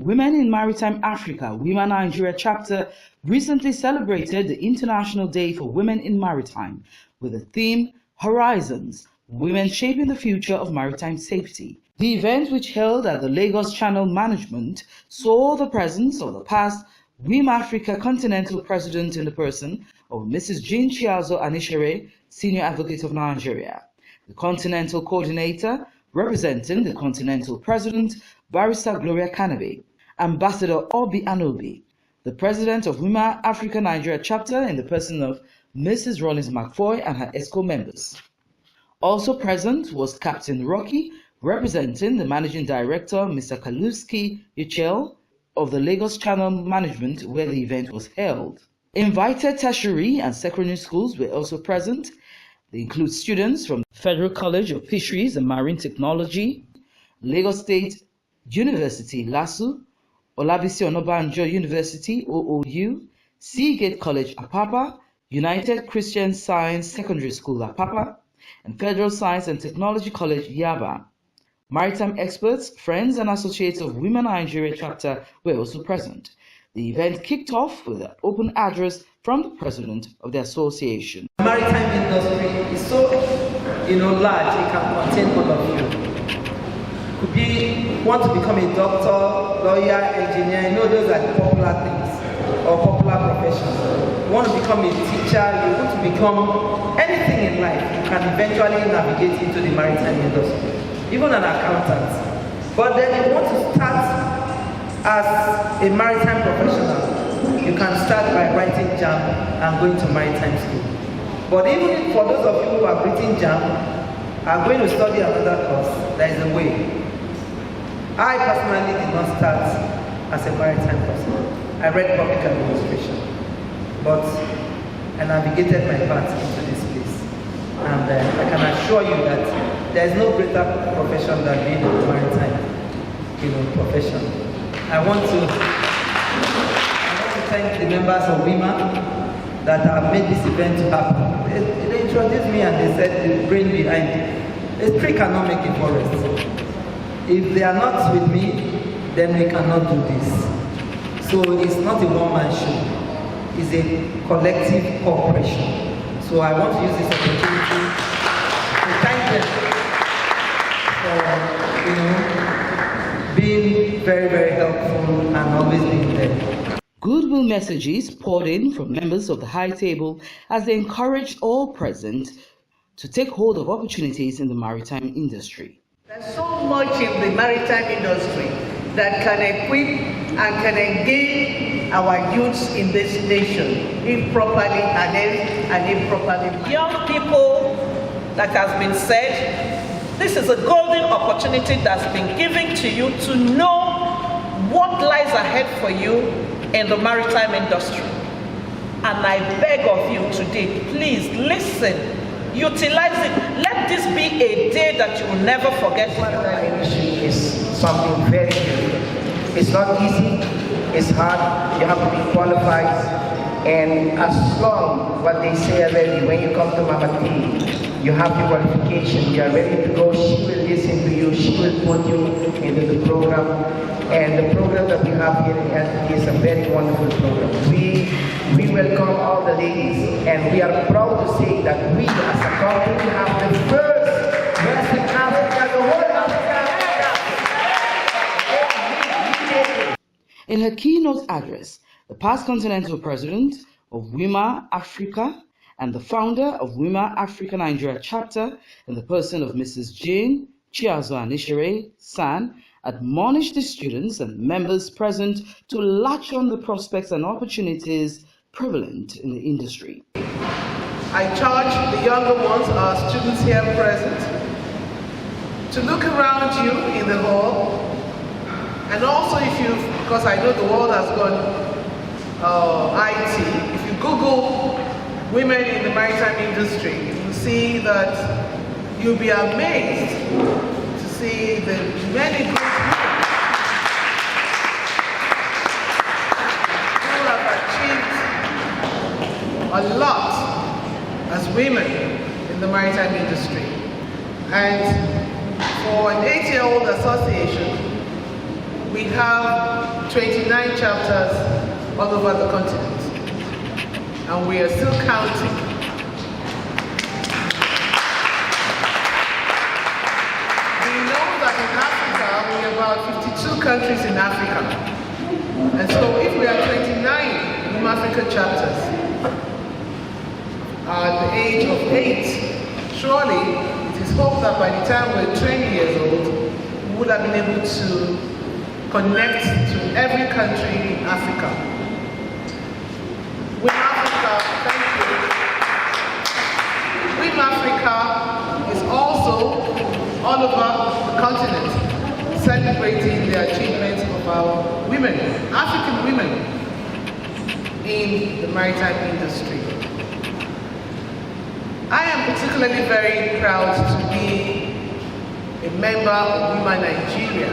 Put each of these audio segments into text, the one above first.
Women in Maritime Africa, WIMA Nigeria chapter recently celebrated the International Day for Women in Maritime with the theme Horizons, Women Shaping the Future of Maritime Safety. The event, which held at the Lagos Channel Management, saw the presence of the past WIMA Africa Continental President in the person of Mrs. Jean Chiazo Anishere, Senior Advocate of Nigeria, the Continental Coordinator representing the Continental President, Barrister Gloria Kanabe, Ambassador Obi Anobi, the President of WIMA Africa Nigeria chapter in the person of Mrs. Rollins McFoy and her ESCO members. Also present was Captain Rocky, representing the Managing Director, Mr. Kaluski Yuchel, of the Lagos Channel Management, where the event was held. Invited tertiary and secondary schools were also present. They include students from Federal College of Fisheries and Marine Technology, Lagos State University, LASU, Olabisi Onabanjo University, OOU, Seagate College, Apapa, United Christian Science Secondary School, Apapa, and Federal Science and Technology College, Yaba. Maritime experts, friends, and associates of Women Nigeria chapter were also present. The event kicked off with an open address from the president of the association. The maritime industry is so large, it can contain all of you. Could be want to become a doctor, lawyer, engineer, those are the popular things or popular professions. You want to become a teacher, you want to become anything in life, you can eventually navigate into the maritime industry. Even an accountant. But then you want to start as a maritime professional, you can start by writing JAM and going to maritime school. But even for those of you who have written JAM, are going to study another course, there is a way. I personally did not start as a maritime person. I read public administration, but I navigated my path into this place. And I can assure you that there is no greater profession than being a maritime, profession. I want to thank the members of WIMA that have made this event happen. They introduced me and they said the brain behind it. A tree cannot make a forest. If they are not with me, then we cannot do this. So it's not a one-man show. It's a collective cooperation. So I want to use this opportunity to thank them for being very, very helpful and always being there. Goodwill messages poured in from members of the high table as they encouraged all present to take hold of opportunities in the maritime industry. There's so much in the maritime industry that can equip and can engage our youths in this nation, if properly harnessed and if properly managed. Young people, that has been said, this is a golden opportunity that's been given to you to know what lies ahead for you in the maritime industry. And I beg of you today, please listen, utilize it. Let this be a day that you will never forget. The maritime industry is something very new. It's not easy, it's hard, you have to be qualified. And as long, what they say already, when you come to Mama T, you have the qualification, you are ready to go, she will listen to you, she will put you into the program. And the program that we have here in LTD is a very wonderful program. We welcome all the ladies, and we are proud to say that we as a country have the first Western Africa, the whole Africa. In her keynote address, the past continental president of WIMA Africa and the founder of WIMA Africa Nigeria chapter, in the person of Mrs. Jean Chiazo Anishere San, admonished the students and members present to latch on the prospects and opportunities prevalent in the industry. I charge the younger ones, our students here present, to look around you in the hall, and also because I know the world has gone IT, if you Google women in the maritime industry, you'll see that you'll be amazed to see the many great women who have achieved a lot as women in the maritime industry. And for an 8-year-old association, we have 29 chapters all over the continent, and we are still counting. We know that in Africa, we are about 52 countries in Africa. And so if we are 29 Women Africa chapters at the age of 8, surely it is hoped that by the time we're 20 years old, we would have been able to connect to every country in Africa. Women Africa, thank you. Women Africa is also all over the continent, celebrating the achievements of our women, African women, in the maritime industry. I am particularly very proud to be a member of Women Nigeria.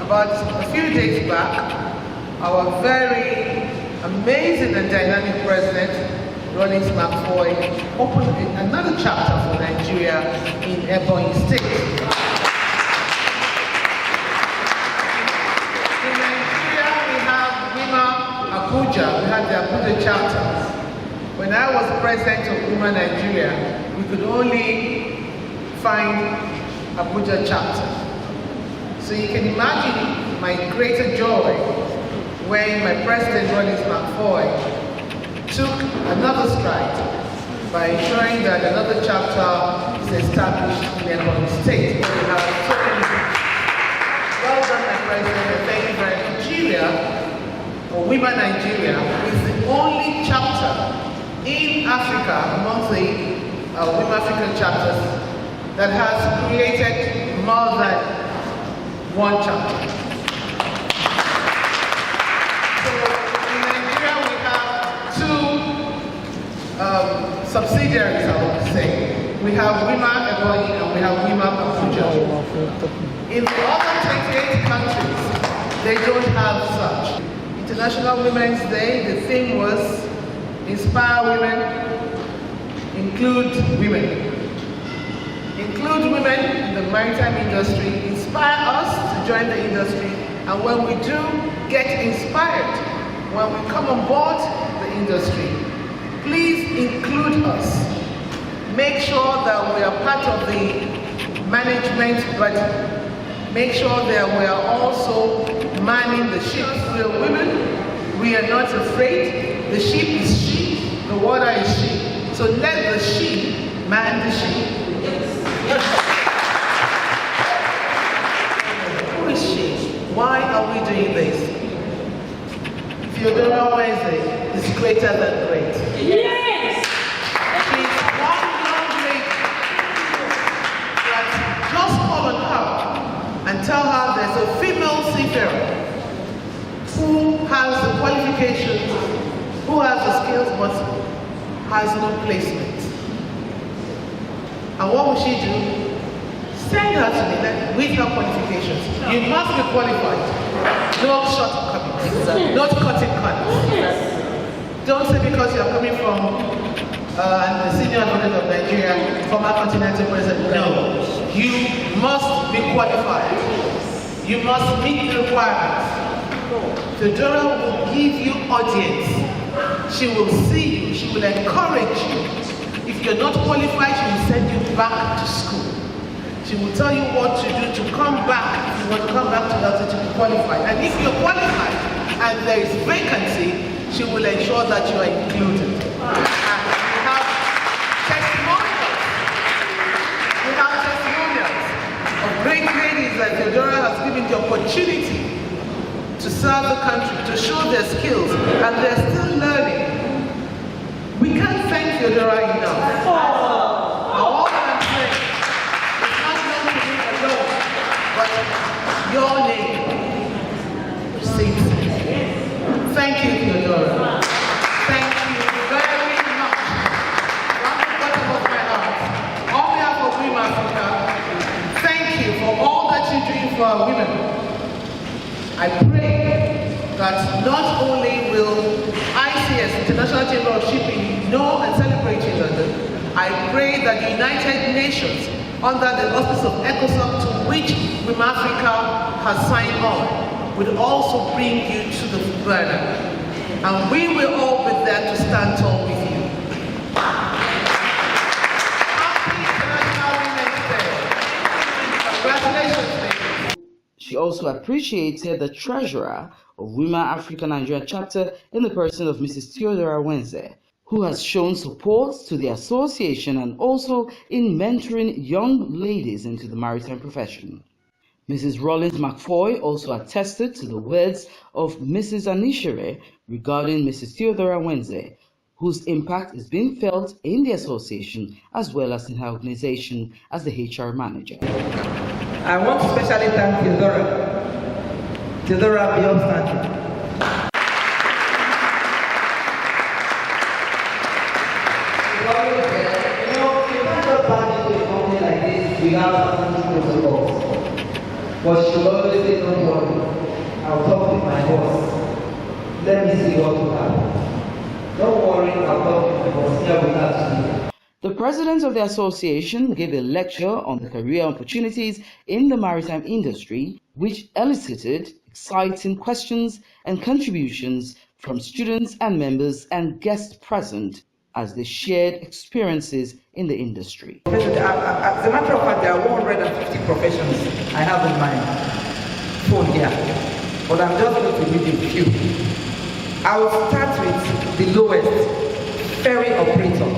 About a few days back, our very amazing and dynamic president, Rollins McFoy, opened another chapter for Nigeria in Ebonyi State. In Nigeria, we have Women Abuja. We had the Abuja chapter. When I was president of Women Nigeria, we could only find Abuja chapter. So you can imagine my greater joy when my president, Rollins McFoy, took another stride by ensuring that another chapter is established in Ebonyi State. We have so many. Well done, my president, and thank you very much. Nigeria, or Women Nigeria, is the only chapter in Africa, amongst the Women African chapters, that has created more than one chapter. So in Nigeria we have two subsidiaries, I want to say. We have Women Ebonyi and we have Women Abuja. In the other 28 countries, they don't have such. International Women's Day, the theme was Inspire Women, Include Women. Include women in the maritime industry, inspire us to join the industry, and when we do get inspired, when we come on board the industry, please include us. Make sure that we are part of the management, but make sure that we are also manning the ship. We are women, we are not afraid. The ship is she, the water is she. So let the she man the ship. Who is she? Why are we doing this? Theodora Wednesday is greater than great. Yes! She's one young lady that just call on her and tell her there's a female seafarer who has the qualifications, who has the skills, but has no placement. And what will she do? Send her to me with her qualifications. You must be qualified. No shortcomings. Not cutting corners. Don't say because you're coming from the senior advocate of Nigeria, former continental president. No. You must be qualified. You must meet the requirements. Theodora will give you audience. She will see you. She will encourage you. If you're not qualified, she will send you back to school. She will tell you what to do to come back. If you want to come back to Delta to be qualified. And if you're qualified and there is vacancy, she will ensure that you are included. And we have testimonials. We have testimonials of great ladies that Theodora has given the opportunity to serve the country, to show their skills, and they're still learning. We can't thank Theodora enough. All that I'm saying is not known to me alone, but your name precedes it. Thank you, Theodora. Thank you very much. From the bottom of my heart, on behalf of Women Africa, thank you for all that you're doing for our women. I pray that not only will ICS, International Chamber of Shipping, know and celebrate in London, I pray that the United Nations, under the auspices of ECOSOC, to which Women Africa has signed on, will also bring you to the further. And we will all be there to stand tall with you. Happy International Women's Day. Congratulations, ladies. She also appreciated the treasurer of Women Africa Nigeria chapter in the person of Mrs. Theodora Wenze, who has shown support to the association and also in mentoring young ladies into the maritime profession. Mrs. Rollins McFoy also attested to the words of Mrs. Anishere regarding Mrs. Theodora Wenze, whose impact is being felt in the association as well as in her organization as the HR manager. I want to especially thank Theodora. Theodora, be upstanding. You know, you can't just back into a company like this without certain protocols. But she will always say, don't worry, I'll talk with my boss. Let me see what will happen. Don't worry, I'll talk with my boss. Here we are. The president of the association gave a lecture on the career opportunities in the maritime industry, which elicited exciting questions and contributions from students and members and guests present as they shared experiences in the industry. As a matter of fact, there are 150 professions I have in my phone here, but I'm just going to read a few. I will start with the lowest, ferry operator.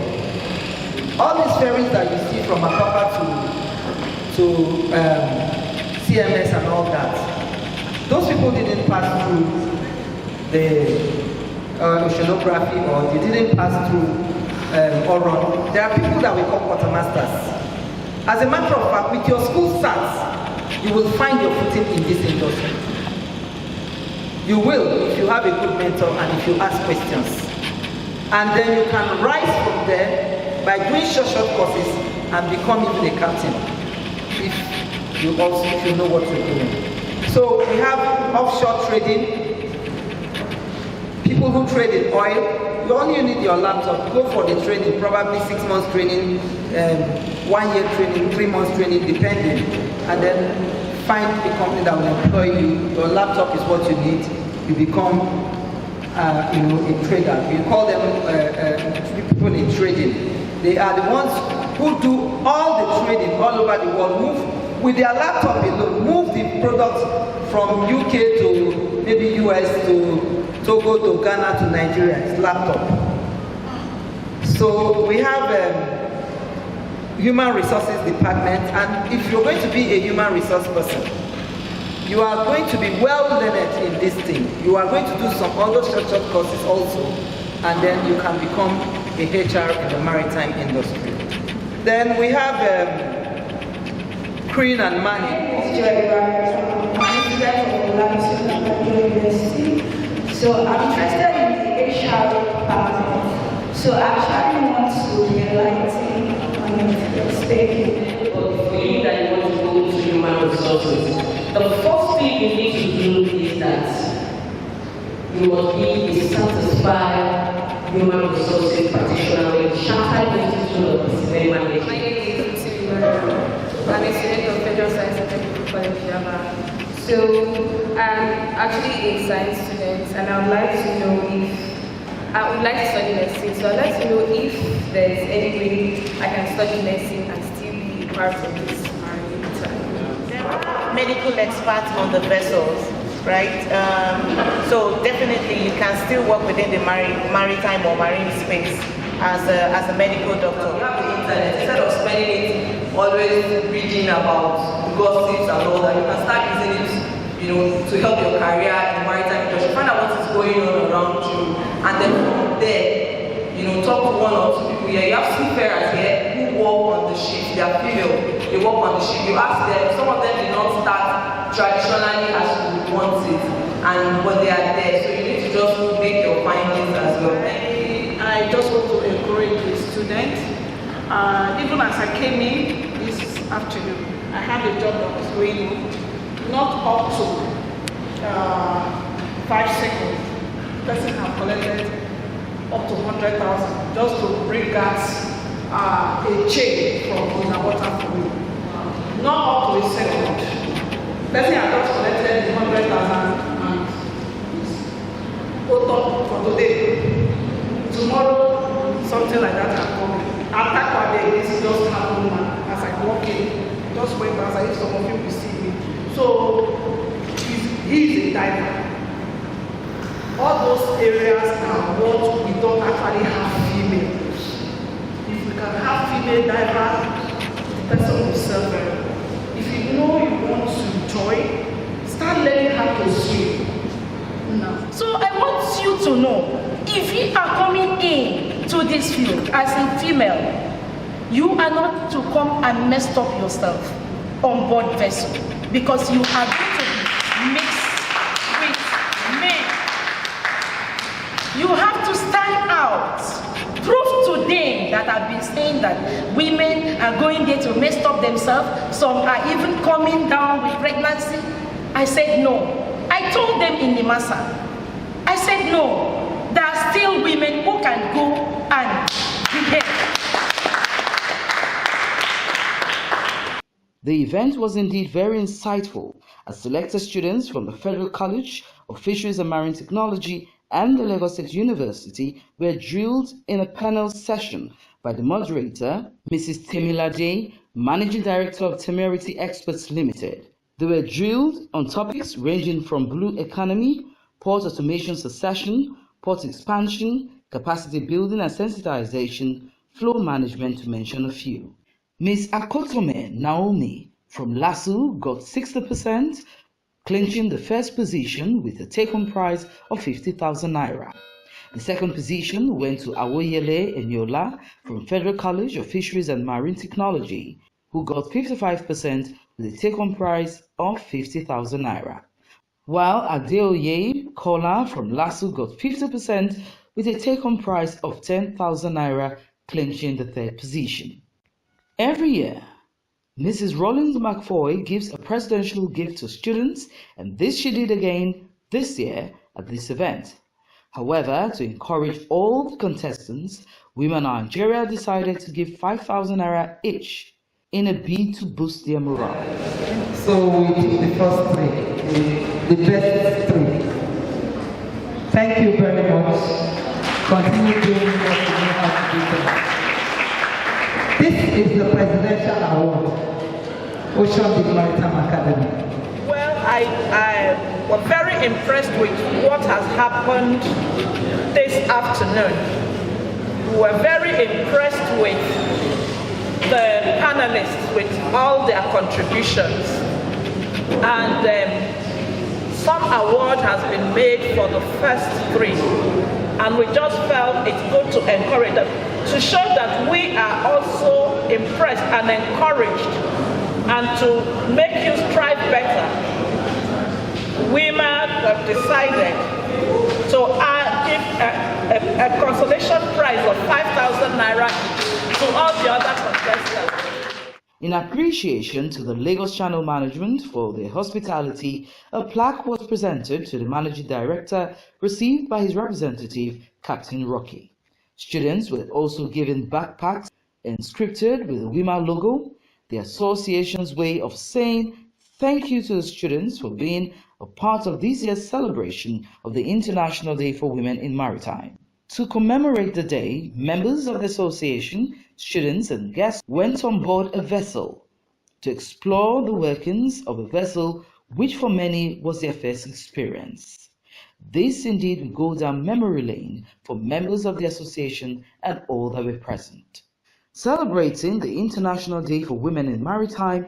All these ferries that you see from Apapa to CMS and all that, those people didn't pass through the oceanography, or they didn't pass through Oron. There are people that we call quartermasters. As a matter of fact, with your school stats, you will find your footing in this industry. You will, if you have a good mentor and if you ask questions. And then you can rise from there by doing short courses and become even a captain, if you know what you're doing. So we have offshore trading, people who trade in oil. You only need your laptop. Go for the training, probably 6 months training, 1 year training, 3 months training, depending, and then find a company that will employ you. Your laptop is what you need. You become a trader. We call them people in trading. They are the ones who do all the trading all over the world, move with their laptop alone, move the products from UK to maybe US to Togo to Ghana to Nigeria. It's laptop. So we have human resources department, and if you're going to be a human resource person, you are going to be well learned in this thing. You are going to do some other short courses also, and then you can become a HR in the maritime industry. Then we have crane and manning. So I'm interested in the HR department. So I actually want to enlighten on it. For you that you want to go to human resources, the first thing you need to do is that you must be a satisfied human resources practitioner with Shanghai Institute of Discipline Management. My name is I'm a student of Federal Science and Technical College, Java. So I'm actually a science student, and I would like to know if I would like to study medicine. So I'd like to know if there's any way I can study medicine and still be a part of this maritime. There are medical experts on the vessels, right? So definitely you can still work within the maritime or marine space as a medical doctor. You have the internet. Instead of spending it always reading about gossips and all that, you can start using it, to help your career in the maritime industry. Find out what is going on around you, and then from there, talk to one or two people here. You have seafarers here who work on the ship. They are female. They work on the ship. You ask them. Some of them did not start traditionally as you want it, but they are there. So you need to just make your findings as well. I just want to encourage the students. Even as I came in this afternoon, I had a job that was going not up to 5 seconds. The person have collected up to 100,000 just to bring gas a chain from the water for me. Not up to a second. The person had just collected 100,000. talk for today. Tomorrow, something like that can come. After one day, this just happened as I walk in. Just went past, I some of you will see me. So, he's a diver. All those areas are what we don't actually have females. If we can have female divers, the person will serve them. If you know you want to join, start learning how to swim. No. So I want you to know, if you are coming in to this field as a female, you are not to come and mess up yourself on board vessel, because you are going to be mixed with men. You have to stand out. Prove to them that I've been saying that women are going there to mess up themselves. Some are even coming down with pregnancy. I said no. I told them in the massa. I said no. There are still women who can go and behave. The event was indeed very insightful, as selected students from the Federal College of Fisheries and Marine Technology and the Lagos State University were drilled in a panel session by the moderator, Mrs. Temilade, Managing Director of Temerity Experts Limited. They were drilled on topics ranging from blue economy, port automation succession, port expansion, capacity building and sensitization, flow management, to mention a few. Ms. Akotome Naomi from LASU got 60%, clinching the first position with a take-home prize of 50,000 naira. The second position went to Awoyele Enyola from Federal College of Fisheries and Marine Technology, who got 55% with a take-home prize of 50,000 naira. While Adeoye Kola from LASU got 50% with a take-home prize of 10,000 naira, clinching the third position. Every year, Mrs. Rollins McFoy gives a presidential gift to students, and this she did again this year at this event. However, to encourage all the contestants, Women Nigeria decided to give 5,000 naira each in a bid to boost their morale. So we took the first three, the best three. Thank you very much. Continue doing what you know how to do. This is the Presidential Award, Ocean Maritime Academy. Well, I was very impressed with what has happened this afternoon. We were very impressed with the panelists, with all their contributions. And some award has been made for the first three. And we just felt it's good to encourage them, to show that we are also impressed and encouraged, and to make you strive better. Women have decided to give a consolation prize of 5,000 naira to all the other contestants. In appreciation to the Lagos Channel Management for their hospitality, a plaque was presented to the Managing Director, received by his representative, Captain Rocky. Students were also given backpacks inscripted with the WIMA logo, the association's way of saying thank you to the students for being a part of this year's celebration of the International Day for Women in Maritime. To commemorate the day, members of the association, students and guests went on board a vessel to explore the workings of a vessel which for many was their first experience. This indeed will go down memory lane for members of the association and all that were present. Celebrating the International Day for Women in Maritime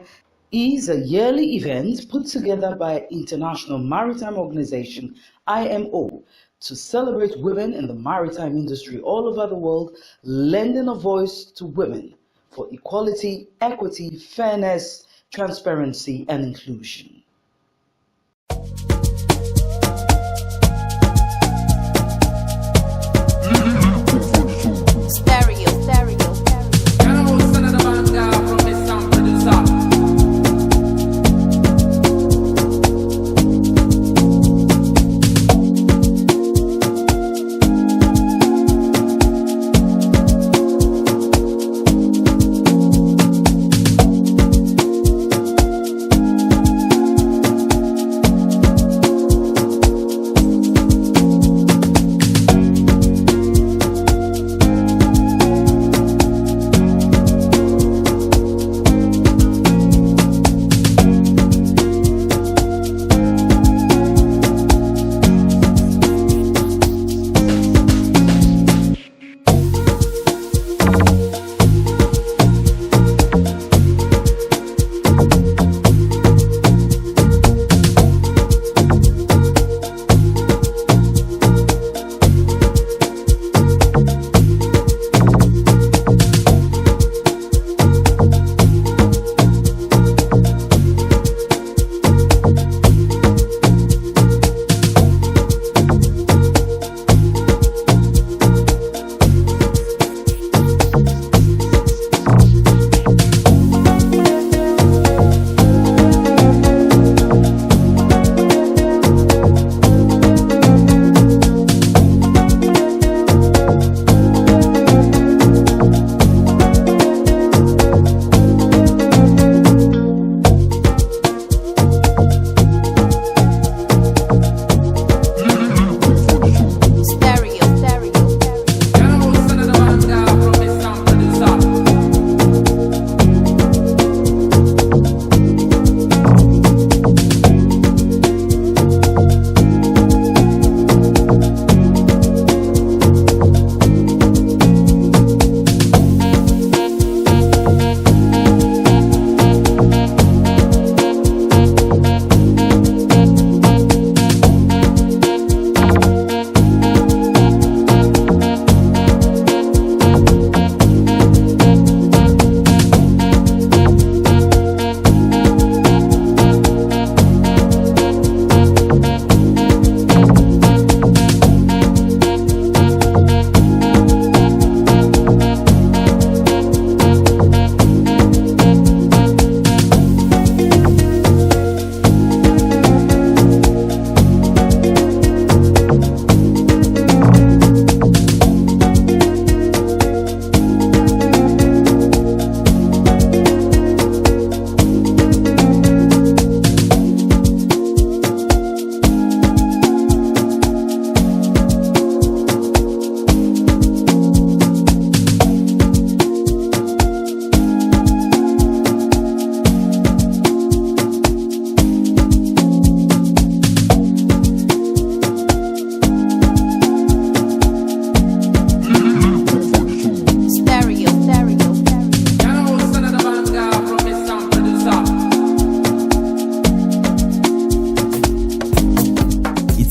is a yearly event put together by International Maritime Organization, IMO, to celebrate women in the maritime industry all over the world, lending a voice to women for equality, equity, fairness, transparency, and inclusion.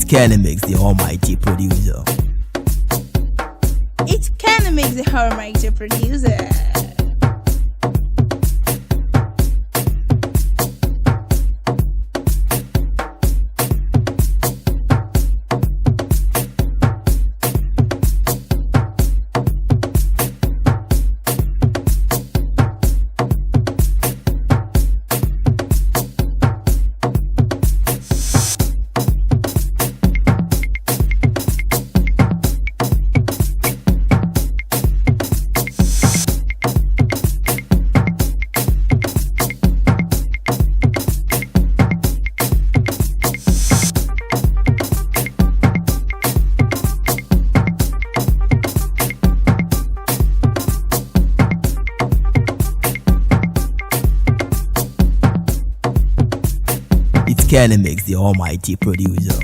It kinda makes the almighty producer. It kinda makes the almighty producer. It kinda makes the almighty producer.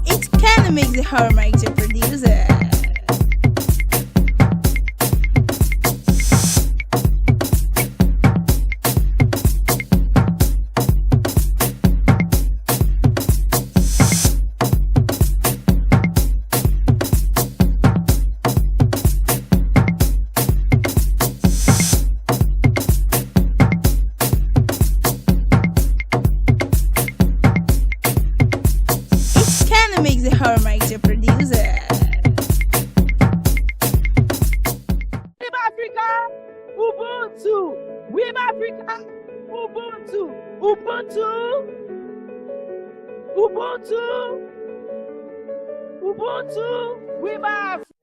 It kinda makes the almighty producer. It kinda makes the almighty producer. Wim Africa, Ubuntu. Wim Africa, Ubuntu. Ubuntu. Ubuntu. Ubuntu. Wim Africa.